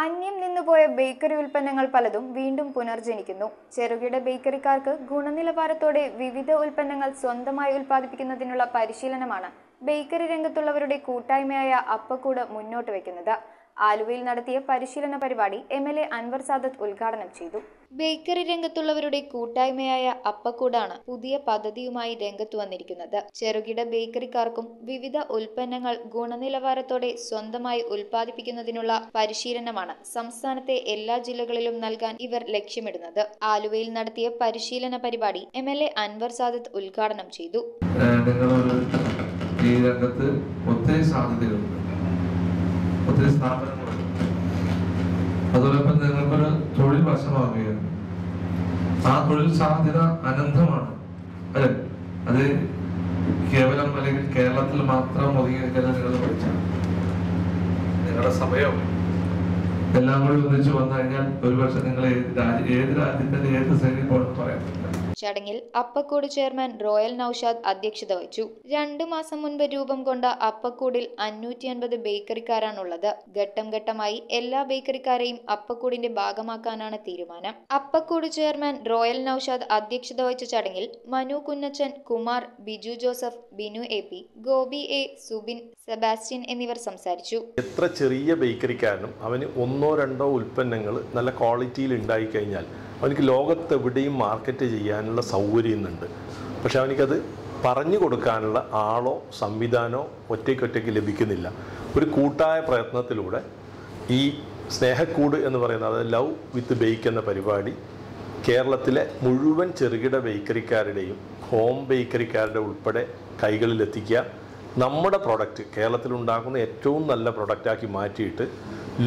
അന്യം നിന്നുപോയ ബേക്കറി ഉൽപ്പന്നങ്ങൾ പലതും വീണ്ടും പുനർജനിക്കുന്നു. ചെറുകിട ബേക്കറിക്കാർക്ക് ഗുണനിലവാരത്തോടെ വിവിധ ഉൽപ്പന്നങ്ങൾ സ്വന്തമായി ഉൽപ്പാദിപ്പിക്കുന്നതിനുള്ള പരിശീലനമാണ് ബേക്കറി രംഗത്തുള്ളവരുടെ കൂട്ടായ്മയായ അപ്പക്കൂട് മുന്നോട്ട് വയ്ക്കുന്നത്. ആലുവയിൽ നടത്തിയ പരിശീലന പരിപാടി MLA അൻവർ സാദത്ത് ഉദ്ഘാടനം ചെയ്തു. ബേക്കറി രംഗത്തുള്ളവരുടെ കൂട്ടായ്മയായ അപ്പക്കൂടാണ് പുതിയ പദ്ധതിയുമായി രംഗത്തു വന്നിരിക്കുന്നത്. ചെറുകിട ബേക്കറിക്കാർക്കും വിവിധ ഉൽപ്പന്നങ്ങൾ ഗുണനിലവാരത്തോടെ സ്വന്തമായി ഉൽപ്പാദിപ്പിക്കുന്നതിനുള്ള പരിശീലനമാണ് സംസ്ഥാനത്തെ എല്ലാ ജില്ലകളിലും നൽകാൻ ഇവർ ലക്ഷ്യമിടുന്നത്. ആലുവയിൽ നടത്തിയ പരിശീലന പരിപാടി MLA അൻവർ സാദത്ത് ഉദ്ഘാടനം ചെയ്തു. ഈ രംഗത്ത് ഒത്തിരി സാധ്യതകളുണ്ട്, ഒത്തിരി സ്ഥാപനങ്ങളുണ്ട്. അതോടൊപ്പം നിങ്ങൾക്കൊരു തൊഴിൽ വശമാകുകയാണ്. ആ തൊഴിൽ സാധ്യത അനന്തമാണ്, അല്ലെ? അത് കേവലം അല്ലെങ്കിൽ കേരളത്തിൽ മാത്രം ഒതുങ്ങിയിരിക്കുന്ന നിങ്ങൾ പഠിച്ചാൽ നിങ്ങളുടെ സമയം എല്ലാം കൂടി ഒന്നിച്ചു വന്നു കഴിഞ്ഞാൽ ഒരുപക്ഷെ നിങ്ങൾ ഏത് രാജ്യത്തിന്റെ ഏത് സൈഡിൽ പോകണമെന്ന് പറയാൻ പറ്റില്ല. ചടങ്ങിൽ അപ്പക്കൂട് ചെയർമാൻ റോയൽ നൌഷാദ് അധ്യക്ഷത വഹിച്ചു. 2 മാസം മുൻപ് രൂപം കൊണ്ട അപ്പക്കൂടിൽ 550 ബേക്കറിക്കാരാണുള്ളത്. ഘട്ടം ഘട്ടമായി എല്ലാ ബേക്കറിക്കാരെയും അപ്പക്കൂടിന്റെ ഭാഗമാക്കാനാണ് തീരുമാനം. അപ്പക്കൂട് ചെയർമാൻ റോയൽ നൌഷാദ് അധ്യക്ഷത വഹിച്ച ചടങ്ങിൽ Manu Kunnachan, Kumar, Biju Joseph, Binu AP, Gopi A, Subin, Sebastian എന്നിവർ സംസാരിച്ചു. എത്ര ചെറിയ ബേക്കറിക്കാരനും അവന് 1-2 ഉൽപ്പന്നങ്ങൾ നല്ല ക്വാളിറ്റിയിൽ ഉണ്ടായി കഴിഞ്ഞാൽ അവനിക്ക് ലോകത്തെവിടെയും മാർക്കറ്റ് ചെയ്യാനുള്ള സൗകര്യം ഉണ്ട്. പക്ഷെ അവനിക്കത് പറഞ്ഞു കൊടുക്കാനുള്ള ആളോ സംവിധാനമോ ഒറ്റയ്ക്കൊറ്റയ്ക്ക് ലഭിക്കുന്നില്ല. ഒരു കൂട്ടായ പ്രയത്നത്തിലൂടെ ഈ സ്നേഹക്കൂട് എന്ന് പറയുന്നത്, അത് ലവ് വിത്ത് ബേക്ക് എന്ന പരിപാടി കേരളത്തിലെ മുഴുവൻ ചെറുകിട ബേക്കറിക്കാരുടെയും ഹോം ബേക്കറിക്കാരുടെ ഉൾപ്പെടെ കൈകളിലെത്തിക്കുക. നമ്മുടെ പ്രൊഡക്റ്റ് കേരളത്തിലുണ്ടാക്കുന്ന ഏറ്റവും നല്ല പ്രൊഡക്റ്റാക്കി മാറ്റിയിട്ട്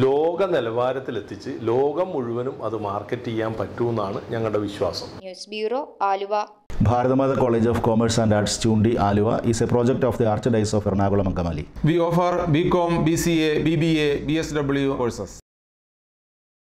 ലോക നിലവാരത്തിലെത്തിച്ച് ലോകം മുഴുവനും അത് മാർക്കറ്റ് ചെയ്യാൻ പറ്റുമെന്നാണ് ഞങ്ങളുടെ വിശ്വാസം. News bureau, Aluva. Bharathamata College of Commerce and Arts, Chundi, Aluva is a project of the Archdiocese of Ernakulam and Kamali. We offer BCom, BCA, BBA, BSW courses.